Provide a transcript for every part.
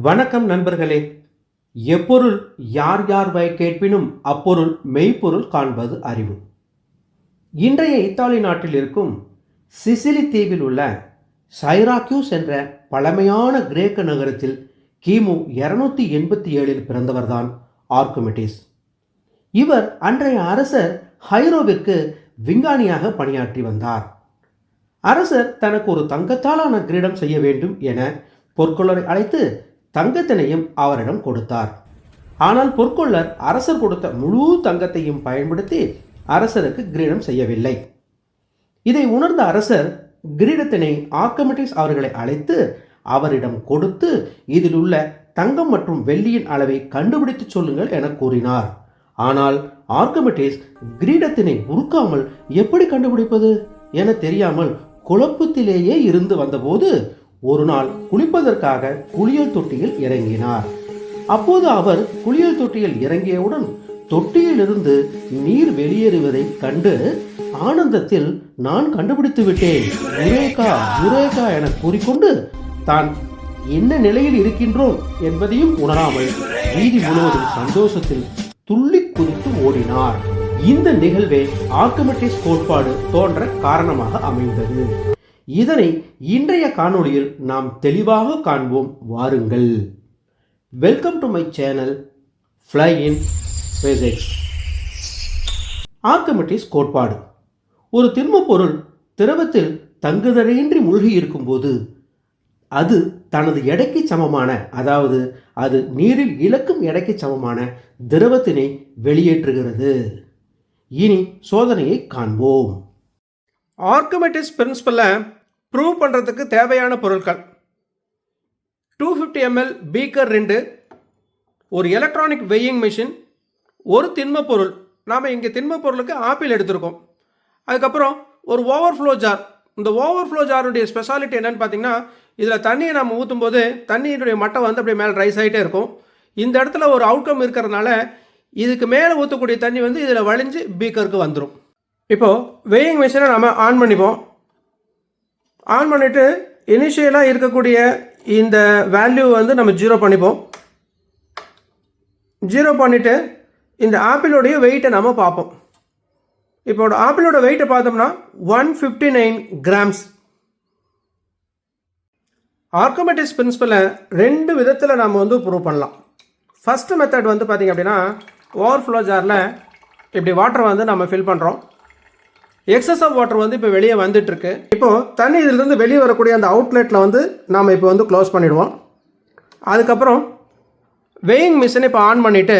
வணக்கம் நண்பர்களே. எப்பொருள் யார் யார் வாய் கேட்பினும் அப்பொருள் மெய்ப்பொருள் காண்பது அறிவு. இன்றைய இத்தாலி நாட்டில் இருக்கும் சிசிலி தீவில் உள்ள சைராக்யூஸ் என்ற பழமையான கிரேக்க நகரத்தில் கிமு 287 பிறந்தவர்தான் ஆர்க்கிமெடிஸ். இவர் அன்றைய அரசர் ஹைரோவிற்கு விஞ்ஞானியாக பணியாற்றி வந்தார். அரசர் தனக்கு ஒரு தங்கத்தாலான கிரீடம் செய்ய வேண்டும் என பொற்கொள்ளரை அழைத்து தங்கத்தினையும் அவரிடம் கொடுத்தார். ஆனால் பொற்கொள்ளர் அரசர் கொடுத்த முழு தங்கத்தையும் பயன்படுத்தி அரசருக்கு கிரீடம் செய்யவில்லை. இதை உணர்ந்த அரசர் கிரீடத்தினை ஆர்க்கிமெடிஸ் அவர்களை அழைத்து அவரிடம் கொடுத்து இதில் உள்ள தங்கம் மற்றும் வெள்ளியின் அளவை கண்டுபிடித்து சொல்லுங்கள் என கூறினார். ஆனால் ஆர்க்கிமெடிஸ் கிரீடத்தினை உருக்காமல் எப்படி கண்டுபிடிப்பது என தெரியாமல் குழப்பத்திலேயே இருந்து வந்தபோது ஒரு நாள் குளிப்பதற்காக குளியல் தொட்டியில் இறங்கினார். அப்போது அவர் குளியல் தொட்டியில் இறங்கியவுடன் தொட்டியிலிருந்து நீர் வெளியேறுவதை கண்டு ஆனந்தத்தில் நான் கண்டுபிடித்து விட்டேன், யுரேகா யுரேகா என கூறிக்கொண்டு தான் என்ன நிலையில் இருக்கின்றோம் என்பதையும் உணராமல் வீதி முழுவதும் சந்தோஷத்தில் துள்ளி குதித்து ஓடினார். இந்த நிகழ்வே ஆர்க்கிமெடிஸ் கோட்பாடு தோன்ற காரணமாக அமைந்தது. இதனை இன்றைய காணொளியில் நாம் தெளிவாக காண்போம். வாருங்கள். Welcome to my channel fly in basics. Archimedes கோட்பாடு. ஒரு திண்மப் பொருள் திரவத்தில் தங்குதடையின்றி மூழ்கி இருக்கும்போது அது தனது எடைக்கு சமமான, அதாவது அது நீரில் இழக்கும் எடைக்கு சமமான திரவத்தினை வெளியேற்றுகிறது. இனி சோதனையை காண்போம். ஆர்க்கிமெடிஸ் பிரின்சிபலை ப்ரூவ் பண்ணுறதுக்கு தேவையான பொருட்கள்: 250 ml பீக்கர் 2, ஒரு எலக்ட்ரானிக் வெயிங் மிஷின், ஒரு திண்மப் பொருள். நாம் இங்கே திண்மப் பொருளுக்கு ஆப்பிள் எடுத்திருக்கோம். அதுக்கப்புறம் ஒரு ஓவர்ஃப்ளோ ஜார். இந்த ஓவர்ஃப்ளோ ஜாருடைய ஸ்பெஷாலிட்டி என்னென்னு பார்த்தீங்கன்னா, இதில் தண்ணியை நம்ம ஊற்றும் போது தண்ணியினுடைய மட்டம் வந்து அப்படியே மேலே ரைஸ் ஆகிட்டே இருக்கும். இந்த இடத்துல ஒரு அவுட்கம் இருக்கிறதுனால இதுக்கு மேலே ஊற்றக்கூடிய தண்ணி வந்து இதில் வழிஞ்சு பீக்கருக்கு வந்துடும். இப்போது வெயிங் மிஷினை நம்ம ஆன் பண்ணிப்போம். ஆன் பண்ணிவிட்டு இனிஷியலாக இருக்கக்கூடிய இந்த வேல்யூ வந்து நம்ம 0 பண்ணிப்போம். 0 பண்ணிவிட்டு இந்த ஆப்பிளோடைய வெயிட்டை நம்ம பார்ப்போம். இப்போ ஆப்பிளோட வெயிட்டை பார்த்தோம்னா 159 கிராம்ஸ். ஆர்க்கிமெடிஸ் பிரின்சிபலை 2 விதத்தில் நம்ம வந்து ப்ரூவ் பண்ணலாம். ஃபஸ்ட்டு மெத்தட் வந்து பார்த்திங்க அப்படின்னா, ஓவர்ஃப்ளோ ஜாரில் இப்படி வாட்டரை வந்து நம்ம ஃபில் பண்ணுறோம். எக்ஸஸ் ஆஃப் வாட்டர் வந்து இப்போ வெளியே வந்துட்டுருக்கு. இப்போது தண்ணி இதிலிருந்து வெளியே வரக்கூடிய அந்த அவுட்லெட்டில் வந்து நாம் இப்போ வந்து க்ளோஸ் பண்ணிவிடுவோம். அதுக்கப்புறம் வெயிங் மிஷினை இப்போ ஆன் பண்ணிவிட்டு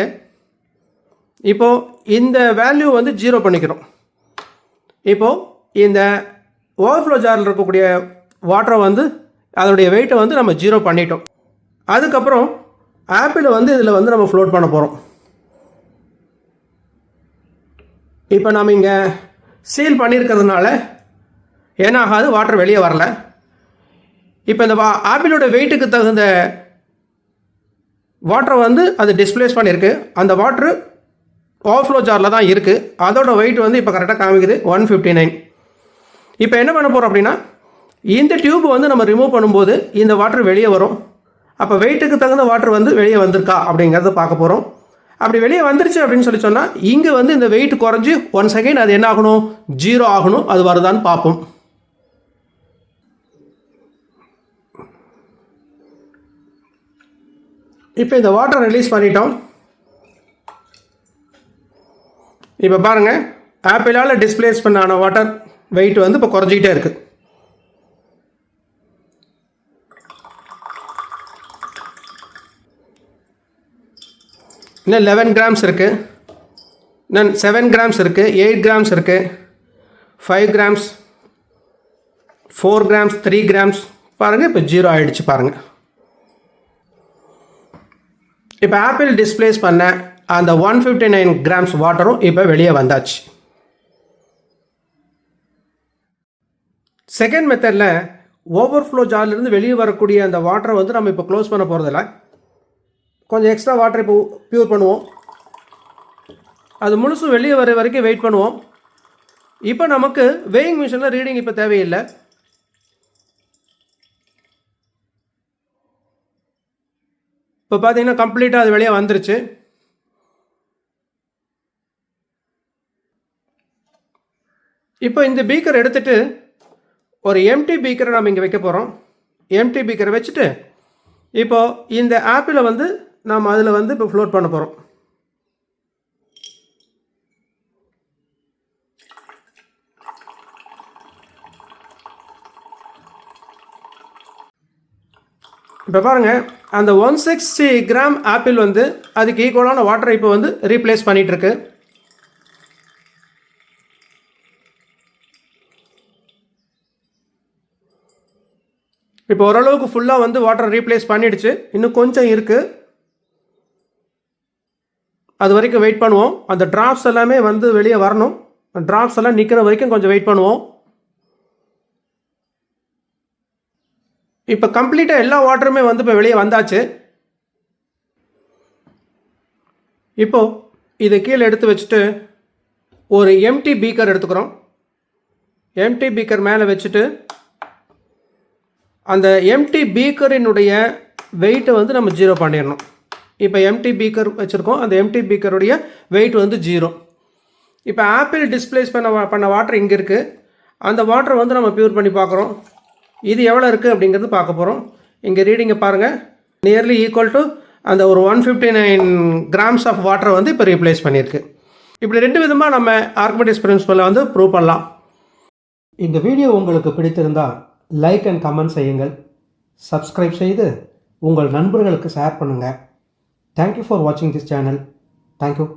இப்போது இந்த வேல்யூ வந்து 0 பண்ணிக்கிறோம். இப்போது இந்த ஓவர்ஃப்ளோ ஜாரில் இருக்கக்கூடிய வாட்டரை வந்து அதோடைய வெயிட்டை வந்து நம்ம 0 பண்ணிட்டோம். அதுக்கப்புறம் ஆப்பிளை வந்து இதில் வந்து நம்ம ஃப்ளோட் பண்ண போகிறோம். இப்போ நம்ம இங்கே சீல் பண்ணியிருக்கிறதுனால ஏன்னாகாது, வாட்டர் வெளியே வரல. இப்போ இந்த ஆப்பிளோட வெயிட்டுக்கு தகுந்த வாட்டரை வந்து அது டிஸ்பிளேஸ் பண்ணியிருக்கு. அந்த வாட்ரு ஓவர்ஃப்ளோ ஜாரில் தான் இருக்குது. அதோட வெயிட் வந்து இப்போ கரெக்டாக காமிக்குது 159. இப்போ என்ன பண்ண போகிறோம் அப்படின்னா, இந்த டியூப் வந்து நம்ம ரிமூவ் பண்ணும்போது இந்த வாட்டர் வெளியே வரும். அப்போ வெயிட்டுக்கு தகுந்த வாட்டர் வந்து வெளியே வந்திருக்கா அப்படிங்கிறத பார்க்க போகிறோம். அப்படி வெளியே வந்துருச்சு அப்படின்னு சொல்லி சொன்னால் இங்கே வந்து இந்த வெயிட் குறைஞ்சி 1 செகண்ட் அது என்ன ஆகணும், 0 ஆகணும். அது வருதான்னு பார்ப்போம். இப்போ இந்த வாட்டர் ரிலீஸ் பண்ணிட்டோம். இப்போ பாருங்கள், ஆப்பிளால் டிஸ்பிளேஸ் பண்ணான வாட்டர் வெயிட் வந்து இப்போ குறைஞ்சிக்கிட்டே இருக்குது. இன்னும் 11 கிராம்ஸ் இருக்குது, இன்னும் 7 கிராம்ஸ் இருக்குது, 8 கிராம்ஸ் இருக்குது, 5 கிராம்ஸ், 4 கிராம்ஸ், 3 கிராம்ஸ். பாருங்கள், இப்போ 0 ஆகிடுச்சு. பாருங்கள், இப்போ ஆப்பிள் டிஸ்பிளேஸ் பண்ண அந்த 159 கிராம்ஸ் வாட்டரும் இப்போ வெளியே வந்தாச்சு. செகண்ட் மெத்தடில் ஓவர்ஃப்ளோ ஜார்லேருந்து வெளியே வரக்கூடிய அந்த வாட்டரை வந்து நம்ம இப்போ க்ளோஸ் பண்ண போகிறதில்ல. கொஞ்சம் எக்ஸ்ட்ரா வாட்டர் இப்போ ப்யூர் பண்ணுவோம். அது முழுசும் வெளியே வர வரைக்கும் வெயிட் பண்ணுவோம். இப்போ நமக்கு வெயிங் மிஷினில் ரீடிங் இப்போ தேவையில்லை. இப்போ பார்த்தீங்கன்னா கம்ப்ளீட்டாக அது வெளியே வந்துருச்சு. இப்போ இந்த பீக்கர் எடுத்துகிட்டு ஒரு எம்டி பீக்கரை நம்ம இங்கே வைக்க போகிறோம். எம்டி பீக்கரை வச்சுட்டு இப்போது இந்த ஆப்பிளை வந்து நாம் அதில் வந்து இப்போ ஃப்ளோட் பண்ண போகிறோம். இப்போ பாருங்கள், அந்த 160 கிராம் ஆப்பிள் வந்து அதுக்கு ஈக்குவலான வாட்டரை இப்போ வந்து ரீப்ளேஸ் பண்ணிகிட்ருக்கு. இப்போ ஓரளவுக்கு ஃபுல்லாக வந்து வாட்டர் ரீப்ளேஸ் பண்ணிடுச்சு. இன்னும் கொஞ்சம் இருக்குது, அது வரைக்கும் வெயிட் பண்ணுவோம். அந்த ட்ராப்ஸ் எல்லாமே வந்து வெளியே வரணும். ட்ராப்ஸ் எல்லாம் நிற்கிற வரைக்கும் கொஞ்சம் வெயிட் பண்ணுவோம். இப்போ கம்ப்ளீட்டாக எல்லா வாட்டருமே வந்து இப்போ வெளியே வந்தாச்சு. இப்போது இதை கீழே எடுத்து வச்சுட்டு ஒரு எம்டி பீக்கர் எடுத்துக்கிறோம். எம்டி பீக்கர் மேலே வச்சுட்டு அந்த எம்டி பீக்கரினுடைய வெயிட்டை வந்து நம்ம 0 பண்ணிடணும். இப்போ எம்டி பீக்கர் வச்சுருக்கோம், அந்த எம்டி பீக்கருடைய வெயிட் வந்து 0. இப்போ ஆப்பிள் டிஸ்பிளேஸ் பண்ண வாட்டர் இங்கே இருக்குது. அந்த வாட்டரை வந்து நம்ம ப்யூர் பண்ணி பார்க்குறோம். இது எவ்வளோ இருக்குது அப்படிங்கிறது பார்க்க போகிறோம். இங்கே ரீடிங்கை பாருங்கள், நியர்லி ஈக்குவல் டு அந்த ஒரு 159 கிராம்ஸ் ஆஃப் வாட்டரை வந்து இப்போ ரீப்ளேஸ் பண்ணியிருக்கு. இப்படி 2 விதமாக நம்ம ஆர்கிமெடிஸ் பிரின்சிபலை வந்து ப்ரூவ் பண்ணலாம். இந்த வீடியோ உங்களுக்கு பிடித்திருந்தால் லைக் அண்ட் கமெண்ட் செய்யுங்கள். சப்ஸ்கிரைப் செய்து உங்கள் நண்பர்களுக்கு ஷேர் பண்ணுங்கள். தேங்க்யூ ஃபார் வாட்சிங் திஸ் சேனல். தேங்க்யூ.